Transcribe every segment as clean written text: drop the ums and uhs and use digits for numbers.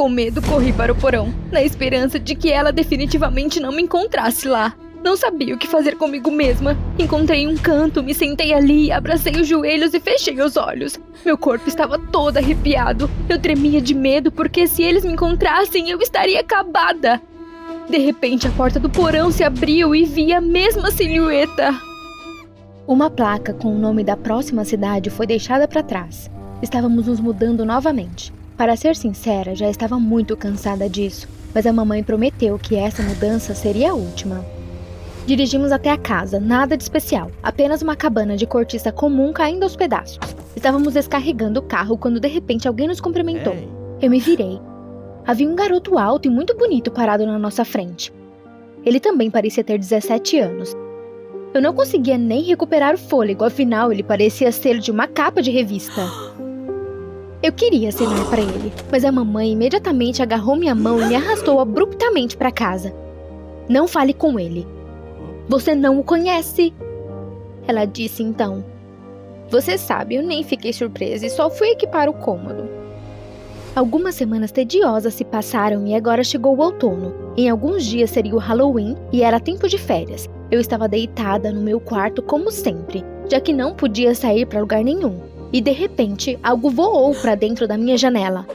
Com medo, corri para o porão, na esperança de que ela definitivamente não me encontrasse lá. Não sabia o que fazer comigo mesma. Encontrei um canto, me sentei ali, abracei os joelhos e fechei os olhos. Meu corpo estava todo arrepiado. Eu tremia de medo porque se eles me encontrassem, eu estaria acabada. De repente, a porta do porão se abriu e vi a mesma silhueta. Uma placa com o nome da próxima cidade foi deixada para trás. Estávamos nos mudando novamente. Para ser sincera, já estava muito cansada disso, mas a mamãe prometeu que essa mudança seria a última. Dirigimos até a casa, nada de especial, apenas uma cabana de cortiça comum caindo aos pedaços. Estávamos descarregando o carro quando de repente alguém nos cumprimentou. Eu me virei. Havia um garoto alto e muito bonito parado na nossa frente. Ele também parecia ter 17 anos. Eu não conseguia nem recuperar o fôlego, afinal ele parecia ser de uma capa de revista. Eu queria acenar para ele, mas a mamãe imediatamente agarrou minha mão e me arrastou abruptamente para casa. Não fale com ele. Você não o conhece? Ela disse então. Você sabe, eu nem fiquei surpresa e só fui equipar o cômodo. Algumas semanas tediosas se passaram e agora chegou o outono. Em alguns dias seria o Halloween e era tempo de férias. Eu estava deitada no meu quarto como sempre, já que não podia sair para lugar nenhum. E de repente, algo voou para dentro da minha janela.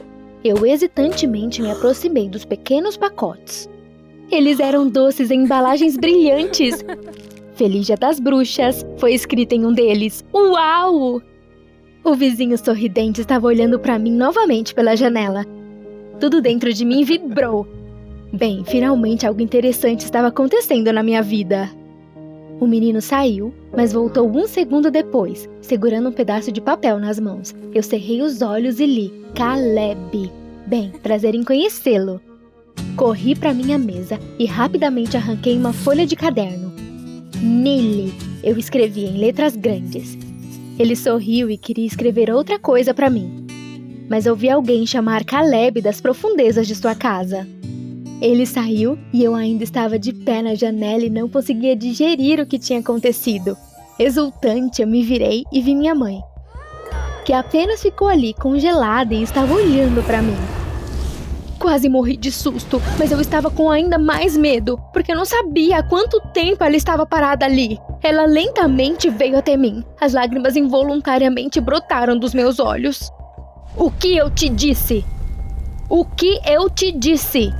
Eu hesitantemente me aproximei dos pequenos pacotes. Eles eram doces em embalagens brilhantes. Feliz Dia das Bruxas, foi escrito em um deles. Uau! O vizinho sorridente estava olhando para mim novamente pela janela. Tudo dentro de mim vibrou. Bem, finalmente algo interessante estava acontecendo na minha vida. O menino saiu, mas voltou um segundo depois, segurando um pedaço de papel nas mãos. Eu cerrei os olhos e li: Caleb. Bem, prazer em conhecê-lo. Corri para minha mesa e rapidamente arranquei uma folha de caderno. Nele, eu escrevi em letras grandes. Ele sorriu e queria escrever outra coisa para mim. Mas ouvi alguém chamar Caleb das profundezas de sua casa. Ele saiu e eu ainda estava de pé na janela e não conseguia digerir o que tinha acontecido. Exultante, eu me virei e vi minha mãe, que apenas ficou ali congelada e estava olhando para mim. Quase morri de susto, mas eu estava com ainda mais medo, porque eu não sabia há quanto tempo ela estava parada ali. Ela lentamente veio até mim. As lágrimas involuntariamente brotaram dos meus olhos. O que eu te disse? O que eu te disse?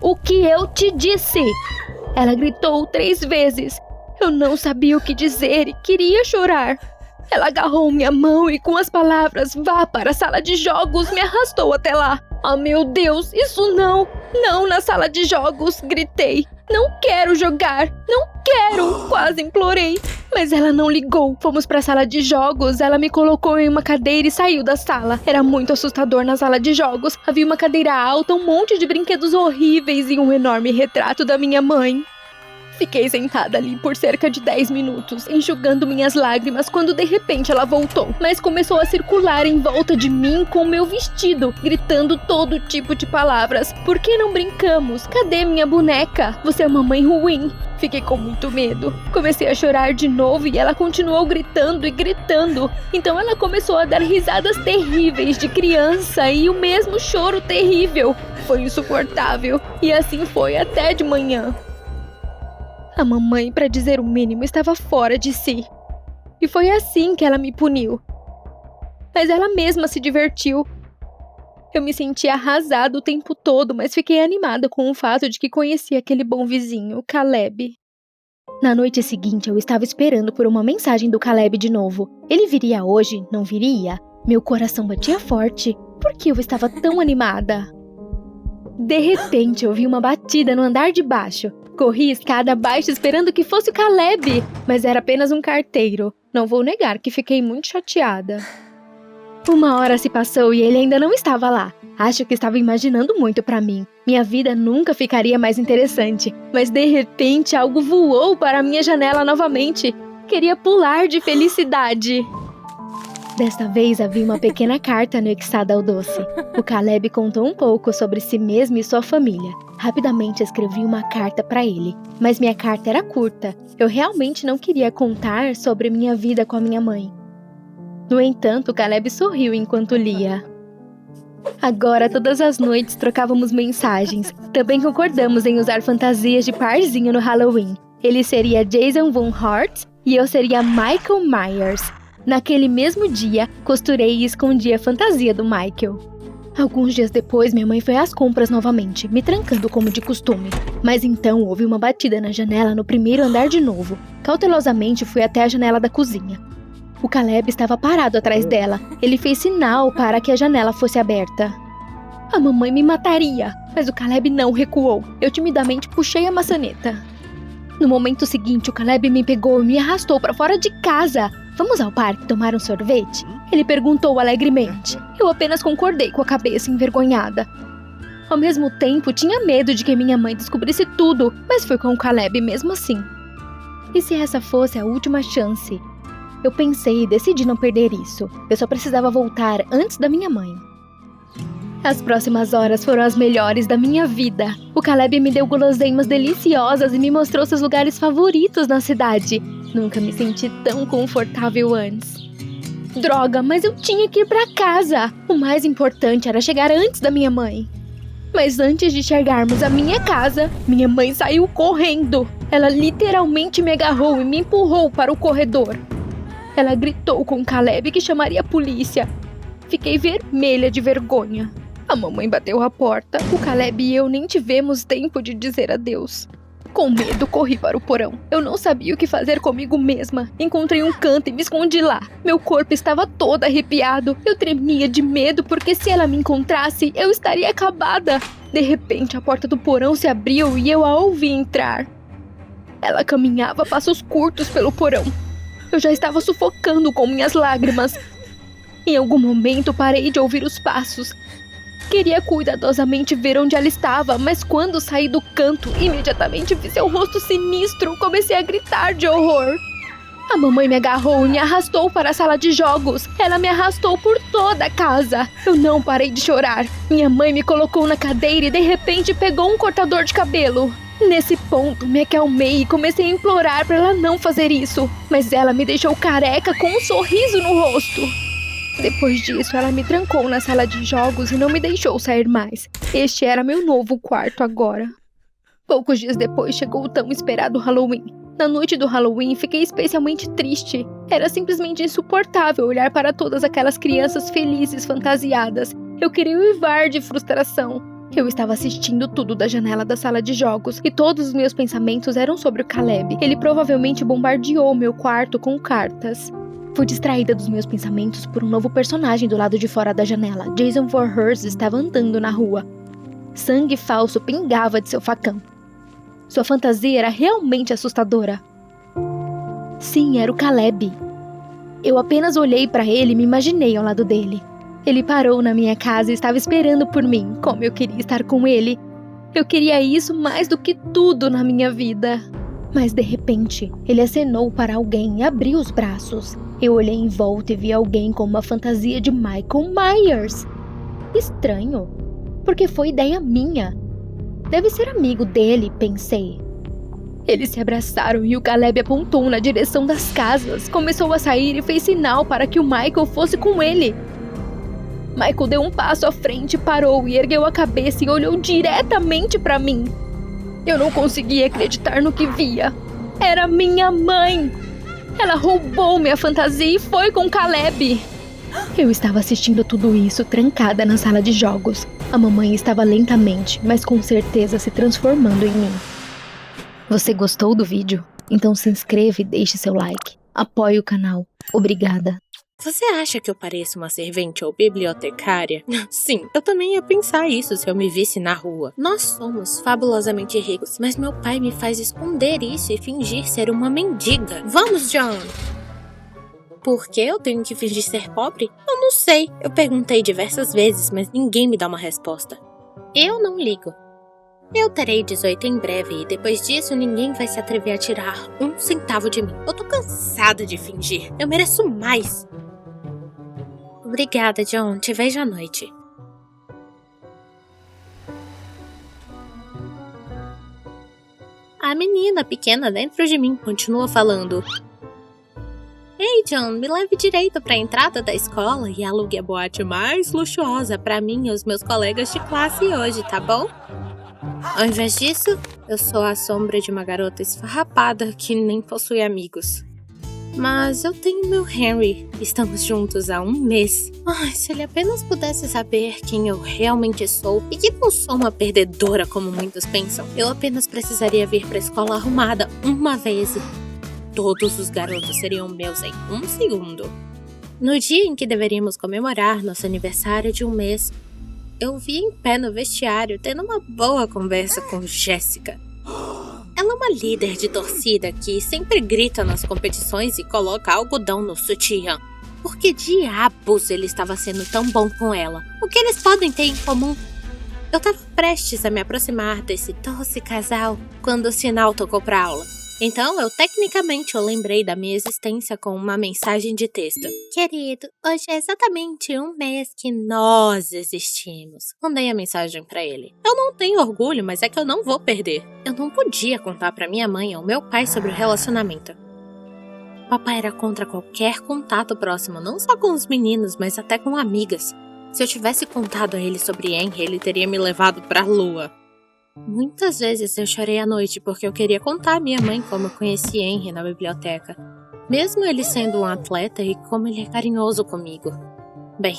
O que eu te disse? Ela gritou 3 vezes. Eu não sabia o que dizer e queria chorar. Ela agarrou minha mão e com as palavras "vá para a sala de jogos" me arrastou até lá. Oh meu Deus, isso não! Não na sala de jogos, gritei. Não quero jogar, não quero, quase implorei. Mas ela não ligou. Fomos para a sala de jogos, ela me colocou em uma cadeira e saiu da sala. Era muito assustador na sala de jogos. Havia uma cadeira alta, um monte de brinquedos horríveis e um enorme retrato da minha mãe. Fiquei sentada ali por cerca de 10 minutos, enxugando minhas lágrimas, quando de repente ela voltou, mas começou a circular em volta de mim com meu vestido, gritando todo tipo de palavras. Por que não brincamos? Cadê minha boneca? Você é uma mãe ruim. Fiquei com muito medo. Comecei a chorar de novo e ela continuou gritando e gritando. Então ela começou a dar risadas terríveis de criança e o mesmo choro terrível. Foi insuportável. E assim foi até de manhã. A mamãe, para dizer o mínimo, estava fora de si. E foi assim que ela me puniu. Mas ela mesma se divertiu. Eu me senti arrasada o tempo todo, mas fiquei animada com o fato de que conhecia aquele bom vizinho, Caleb. Na noite seguinte, eu estava esperando por uma mensagem do Caleb de novo. Ele viria hoje? Não viria? Meu coração batia forte. Por que eu estava tão animada? De repente, ouvi uma batida no andar de baixo. Corri escada abaixo esperando que fosse o Caleb, mas era apenas um carteiro. Não vou negar que fiquei muito chateada. 1 hora se passou e ele ainda não estava lá. Acho que estava imaginando muito pra mim. Minha vida nunca ficaria mais interessante. Mas de repente algo voou para a minha janela novamente. Queria pular de felicidade. Desta vez havia uma pequena carta anexada ao doce. O Caleb contou um pouco sobre si mesmo e sua família. Rapidamente escrevi uma carta para ele, mas minha carta era curta. Eu realmente não queria contar sobre minha vida com a minha mãe. No entanto, Caleb sorriu enquanto lia. Agora, todas as noites, trocávamos mensagens. Também concordamos em usar fantasias de parzinho no Halloween. Ele seria Jason Von Hart e eu seria Michael Myers. Naquele mesmo dia, costurei e escondi a fantasia do Michael. Alguns dias depois, minha mãe foi às compras novamente, me trancando como de costume. Mas então houve uma batida na janela no primeiro andar de novo. Cautelosamente fui até a janela da cozinha. O Caleb estava parado atrás dela. Ele fez sinal para que a janela fosse aberta. A mamãe me mataria, mas o Caleb não recuou. Eu timidamente puxei a maçaneta. No momento seguinte, o Caleb me pegou e me arrastou para fora de casa. Vamos ao parque tomar um sorvete? Ele perguntou alegremente. Eu apenas concordei com a cabeça envergonhada. Ao mesmo tempo, tinha medo de que minha mãe descobrisse tudo, mas fui com o Caleb mesmo assim. E se essa fosse a última chance? Eu pensei e decidi não perder isso. Eu só precisava voltar antes da minha mãe. As próximas horas foram as melhores da minha vida. O Caleb me deu guloseimas deliciosas e me mostrou seus lugares favoritos na cidade. Nunca me senti tão confortável antes. Droga, mas eu tinha que ir pra casa. O mais importante era chegar antes da minha mãe. Mas antes de chegarmos à minha casa, minha mãe saiu correndo. Ela literalmente me agarrou e me empurrou para o corredor. Ela gritou com Caleb que chamaria a polícia. Fiquei vermelha de vergonha. A mamãe bateu a porta. O Caleb e eu nem tivemos tempo de dizer adeus. Com medo, corri para o porão. Eu não sabia o que fazer comigo mesma. Encontrei um canto e me escondi lá. Meu corpo estava todo arrepiado. Eu tremia de medo porque se ela me encontrasse, eu estaria acabada. De repente, a porta do porão se abriu e eu a ouvi entrar. Ela caminhava a passos curtos pelo porão. Eu já estava sufocando com minhas lágrimas. Em algum momento, parei de ouvir os passos. Queria cuidadosamente ver onde ela estava, mas quando saí do canto, imediatamente vi seu rosto sinistro. Comecei a gritar de horror. A mamãe me agarrou e me arrastou para a sala de jogos. Ela me arrastou por toda a casa. Eu não parei de chorar. Minha mãe me colocou na cadeira e de repente pegou um cortador de cabelo. Nesse ponto, me acalmei e comecei a implorar para ela não fazer isso. Mas ela me deixou careca com um sorriso no rosto. Depois disso, ela me trancou na sala de jogos e não me deixou sair mais. Este era meu novo quarto agora. Poucos dias depois, chegou o tão esperado Halloween. Na noite do Halloween, fiquei especialmente triste. Era simplesmente insuportável olhar para todas aquelas crianças felizes fantasiadas. Eu queria uivar de frustração. Eu estava assistindo tudo da janela da sala de jogos e todos os meus pensamentos eram sobre o Caleb. Ele provavelmente bombardeou meu quarto com cartas. Fui distraída dos meus pensamentos por um novo personagem do lado de fora da janela. Jason Voorhees estava andando na rua. Sangue falso pingava de seu facão. Sua fantasia era realmente assustadora. Sim, era o Caleb. Eu apenas olhei para ele e me imaginei ao lado dele. Ele parou na minha casa e estava esperando por mim. Como eu queria estar com ele. Eu queria isso mais do que tudo na minha vida. Mas de repente, ele acenou para alguém e abriu os braços. Eu olhei em volta e vi alguém com uma fantasia de Michael Myers. Estranho, porque foi ideia minha. Deve ser amigo dele, pensei. Eles se abraçaram e o Caleb apontou na direção das casas. Começou a sair e fez sinal para que o Michael fosse com ele. Michael deu um passo à frente, parou e ergueu a cabeça e olhou diretamente para mim. Eu não conseguia acreditar no que via. Era minha mãe! Ela roubou minha fantasia e foi com Caleb. Eu estava assistindo tudo isso trancada na sala de jogos. A mamãe estava lentamente, mas com certeza se transformando em mim. Você gostou do vídeo? Então se inscreva e deixe seu like. Apoie o canal. Obrigada. Você acha que eu pareço uma servente ou bibliotecária? Sim, eu também ia pensar isso se eu me visse na rua. Nós somos fabulosamente ricos, mas meu pai me faz esconder isso e fingir ser uma mendiga. Vamos, John! Por que eu tenho que fingir ser pobre? Eu não sei. Eu perguntei diversas vezes, mas ninguém me dá uma resposta. Eu não ligo. Eu terei 18 em breve e depois disso ninguém vai se atrever a tirar 1 centavo de mim. Eu tô cansada de fingir. Eu mereço mais. Obrigada, John. Te vejo à noite. A menina pequena dentro de mim continua falando. Ei, John, me leve direito pra entrada da escola e alugue a boate mais luxuosa pra mim e os meus colegas de classe hoje, tá bom? Ao invés disso, eu sou a sombra de uma garota esfarrapada que nem possui amigos. Mas eu tenho meu Henry. Estamos juntos há 1 mês. Ai, se ele apenas pudesse saber quem eu realmente sou e que não sou uma perdedora como muitos pensam, eu apenas precisaria vir pra escola arrumada uma vez e todos os garotos seriam meus em 1 segundo. No dia em que deveríamos comemorar nosso aniversário de 1 mês, eu vi em pé no vestiário tendo uma boa conversa com Jéssica. Ela é uma líder de torcida que sempre grita nas competições e coloca algodão no sutiã. Por que diabos ele estava sendo tão bom com ela? O que eles podem ter em comum? Eu estava prestes a me aproximar desse doce casal quando o sinal tocou para aula. Então, eu tecnicamente lembrei da minha existência com uma mensagem de texto. Querido, hoje é exatamente 1 mês que nós existimos. Mandei a mensagem pra ele. Eu não tenho orgulho, mas é que eu não vou perder. Eu não podia contar pra minha mãe ou meu pai sobre o relacionamento. Papai era contra qualquer contato próximo, não só com os meninos, mas até com amigas. Se eu tivesse contado a ele sobre Henry, ele teria me levado pra lua. Muitas vezes eu chorei à noite porque eu queria contar à minha mãe como eu conheci Henry na biblioteca, mesmo ele sendo um atleta e como ele é carinhoso comigo. Bem,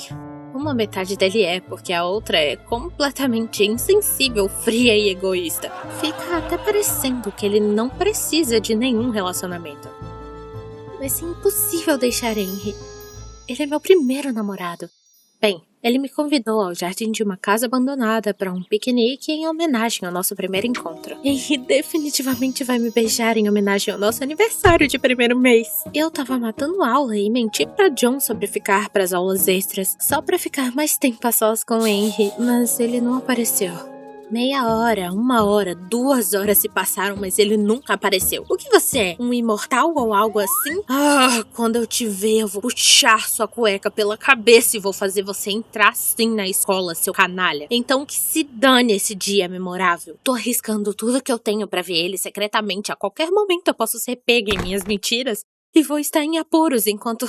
uma metade dele é, porque a outra é completamente insensível, fria e egoísta. Fica até parecendo que ele não precisa de nenhum relacionamento. Mas é impossível deixar Henry. Ele é meu primeiro namorado. Bem, ele me convidou ao jardim de uma casa abandonada para um piquenique em homenagem ao nosso primeiro encontro. Henry definitivamente vai me beijar em homenagem ao nosso aniversário de 1º mês. Eu tava matando aula e menti pra John sobre ficar pras aulas extras, só pra ficar mais tempo a sós com Henry, mas ele não apareceu. Meia hora, 1 hora, 2 horas se passaram, mas ele nunca apareceu. O que você é? Um imortal ou algo assim? Ah, quando eu te ver, eu vou puxar sua cueca pela cabeça e vou fazer você entrar sim na escola, seu canalha. Então que se dane esse dia memorável. Tô arriscando tudo que eu tenho pra ver ele secretamente. A qualquer momento eu posso ser pega em minhas mentiras e vou estar em apuros enquanto...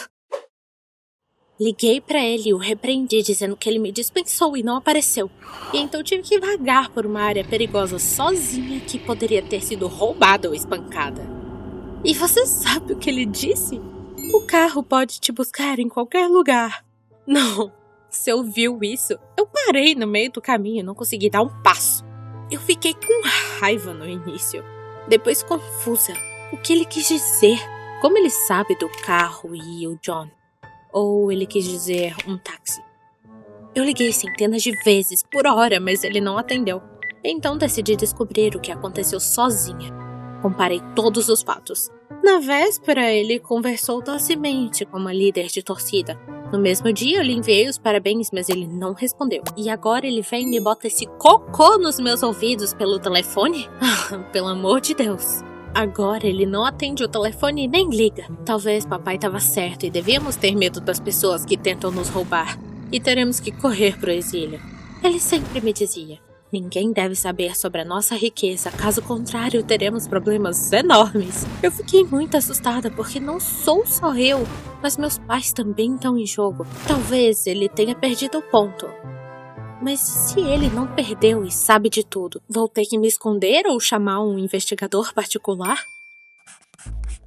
Liguei pra ele e o repreendi, dizendo que ele me dispensou e não apareceu. E então tive que vagar por uma área perigosa sozinha que poderia ter sido roubada ou espancada. E você sabe o que ele disse? O carro pode te buscar em qualquer lugar. Não, você ouviu isso? Eu parei no meio do caminho e não consegui dar um passo. Eu fiquei com raiva no início, depois confusa. O que ele quis dizer? Como ele sabe do carro e o John? Ou ele quis dizer um táxi. Eu liguei centenas de vezes por hora, mas ele não atendeu. Então decidi descobrir o que aconteceu sozinha. Comparei todos os fatos. Na véspera, ele conversou docemente com uma líder de torcida. No mesmo dia, eu lhe enviei os parabéns, mas ele não respondeu. E agora ele vem e me bota esse cocô nos meus ouvidos pelo telefone? Ah, pelo amor de Deus. Agora ele não atende o telefone e nem liga. Talvez papai estava certo e devíamos ter medo das pessoas que tentam nos roubar. E teremos que correr pro exílio. Ele sempre me dizia: ninguém deve saber sobre a nossa riqueza, caso contrário teremos problemas enormes. Eu fiquei muito assustada porque não sou só eu, mas meus pais também estão em jogo. Talvez ele tenha perdido o ponto. Mas se ele não perdeu e sabe de tudo, vou ter que me esconder ou chamar um investigador particular?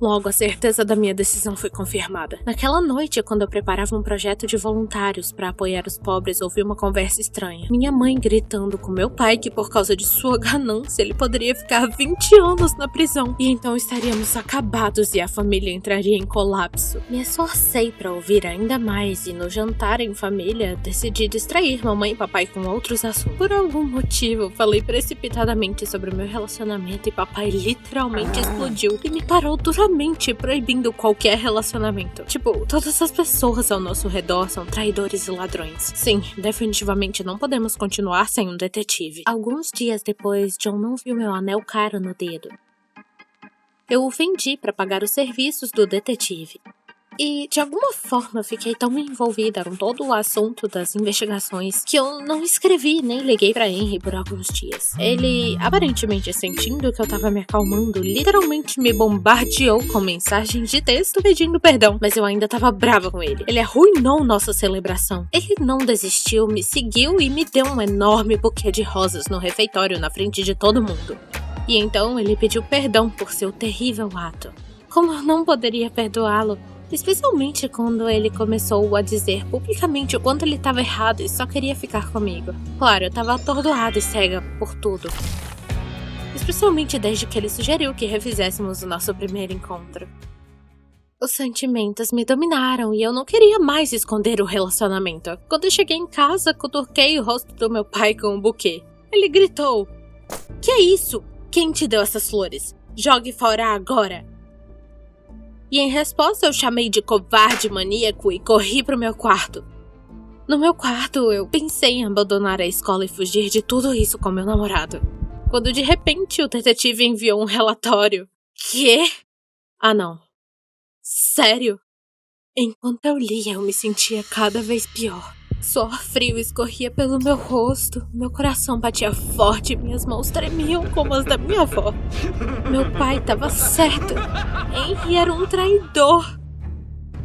Logo, a certeza da minha decisão foi confirmada. Naquela noite, quando eu preparava um projeto de voluntários para apoiar os pobres, ouvi uma conversa estranha. Minha mãe gritando com meu pai que por causa de sua ganância, ele poderia ficar 20 anos na prisão. E então estaríamos acabados e a família entraria em colapso. Me esforcei para ouvir ainda mais e no jantar em família, decidi distrair mamãe e papai com outros assuntos. Por algum motivo, falei precipitadamente sobre o meu relacionamento e papai literalmente explodiu e me parou duramente, proibindo qualquer relacionamento. Tipo, todas as pessoas ao nosso redor são traidores e ladrões. Sim, definitivamente não podemos continuar sem um detetive. Alguns dias depois, John não viu meu anel caro no dedo. Eu o vendi para pagar os serviços do detetive. E de alguma forma eu fiquei tão envolvida com todo o assunto das investigações que eu não escrevi nem liguei pra Henry por alguns dias. Ele, aparentemente sentindo que eu tava me acalmando, literalmente me bombardeou com mensagens de texto pedindo perdão, mas eu ainda tava brava com ele. Ele arruinou nossa celebração. Ele não desistiu, me seguiu e me deu um enorme buquê de rosas no refeitório na frente de todo mundo. E então ele pediu perdão por seu terrível ato. Como eu não poderia perdoá-lo? Especialmente quando ele começou a dizer publicamente o quanto ele estava errado e só queria ficar comigo. Claro, eu estava atordoada e cega por tudo. Especialmente desde que ele sugeriu que refizéssemos o nosso primeiro encontro. Os sentimentos me dominaram e eu não queria mais esconder o relacionamento. Quando eu cheguei em casa, cutuquei o rosto do meu pai com um buquê. Ele gritou: "Que é isso? Quem te deu essas flores? Jogue fora agora!" E em resposta eu chamei de covarde maníaco e corri pro meu quarto. No meu quarto eu pensei em abandonar a escola e fugir de tudo isso com meu namorado. Quando de repente o detetive enviou um relatório. Quê? Ah não. Sério? Enquanto eu lia eu me sentia cada vez pior. Suor frio escorria pelo meu rosto, meu coração batia forte e minhas mãos tremiam como as da minha avó. Meu pai estava certo. Henry era um traidor.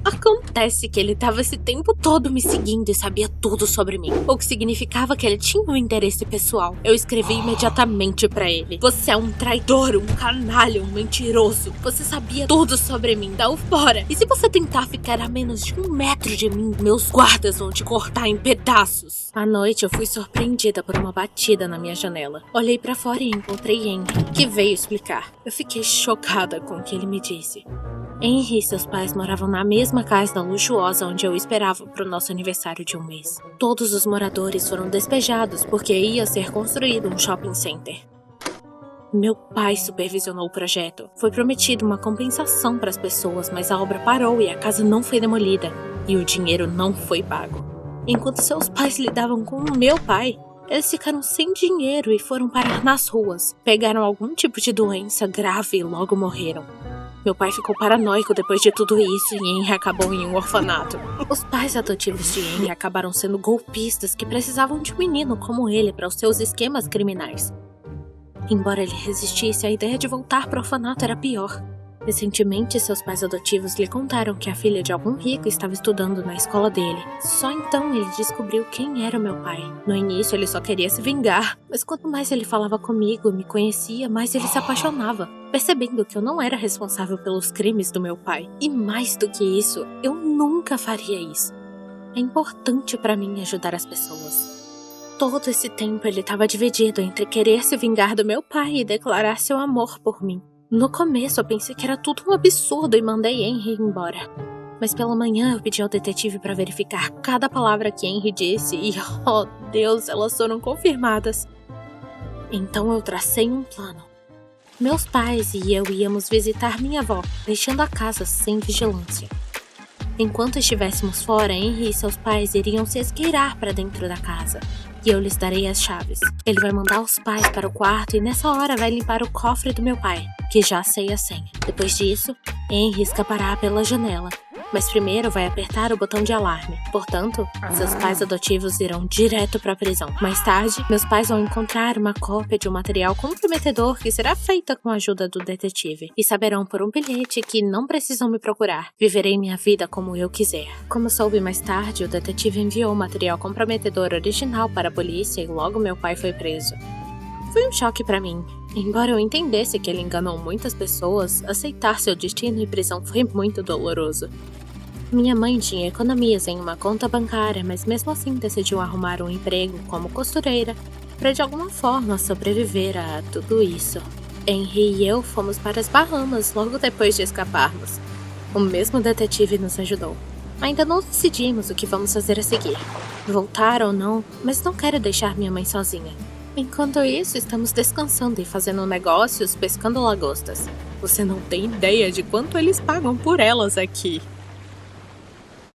Acontece que ele estava esse tempo todo me seguindo e sabia tudo sobre mim, o que significava que ele tinha um interesse pessoal. Eu escrevi imediatamente pra ele: "Você é um traidor, um canalha, um mentiroso. Você sabia tudo sobre mim, dá-o fora. E se você tentar ficar a menos de 1 metro de mim, meus guardas vão te cortar em pedaços." À noite eu fui surpreendida por uma batida na minha janela. Olhei pra fora e encontrei Henry, que veio explicar. Eu fiquei chocada com o que ele me disse. Henry e seus pais moravam na mesma casa luxuosa onde eu esperava para o nosso aniversário de 1 mês. Todos os moradores foram despejados porque ia ser construído um shopping center. Meu pai supervisionou o projeto. Foi prometida uma compensação para as pessoas, mas a obra parou e a casa não foi demolida. E o dinheiro não foi pago. Enquanto seus pais lidavam com o meu pai, eles ficaram sem dinheiro e foram parar nas ruas. Pegaram algum tipo de doença grave e logo morreram. Meu pai ficou paranoico depois de tudo isso e Henry acabou em um orfanato. Os pais adotivos de Henry acabaram sendo golpistas que precisavam de um menino como ele para os seus esquemas criminais. Embora ele resistisse, a ideia de voltar para o orfanato era pior. Recentemente, seus pais adotivos lhe contaram que a filha de algum rico estava estudando na escola dele. Só então ele descobriu quem era o meu pai. No início, ele só queria se vingar, mas quanto mais ele falava comigo e me conhecia, mais ele se apaixonava, percebendo que eu não era responsável pelos crimes do meu pai. E mais do que isso, eu nunca faria isso. É importante para mim ajudar as pessoas. Todo esse tempo ele estava dividido entre querer se vingar do meu pai e declarar seu amor por mim. No começo eu pensei que era tudo um absurdo e mandei Henry embora. Mas pela manhã eu pedi ao detetive para verificar cada palavra que Henry disse e, oh Deus, elas foram confirmadas. Então eu tracei um plano. Meus pais e eu íamos visitar minha avó, deixando a casa sem vigilância. Enquanto estivéssemos fora, Henry e seus pais iriam se esgueirar para dentro da casa. E eu lhes darei as chaves. Ele vai mandar os pais para o quarto e nessa hora vai limpar o cofre do meu pai, que já sei a senha. Depois disso, Henry escapará pela janela, mas primeiro vai apertar o botão de alarme. Portanto, seus pais adotivos irão direto para a prisão. Mais tarde, meus pais vão encontrar uma cópia de um material comprometedor que será feita com a ajuda do detetive. E saberão por um bilhete que não precisam me procurar. Viverei minha vida como eu quiser. Como soube mais tarde, o detetive enviou o material comprometedor original para a polícia e logo meu pai foi preso. Foi um choque para mim. Embora eu entendesse que ele enganou muitas pessoas, aceitar seu destino e prisão foi muito doloroso. Minha mãe tinha economias em uma conta bancária, mas mesmo assim decidiu arrumar um emprego como costureira para de alguma forma sobreviver a tudo isso. Henry e eu fomos para as Bahamas logo depois de escaparmos. O mesmo detetive nos ajudou. Ainda não decidimos o que vamos fazer a seguir. Voltar ou não, mas não quero deixar minha mãe sozinha. Enquanto isso, estamos descansando e fazendo negócios pescando lagostas. Você não tem ideia de quanto eles pagam por elas aqui.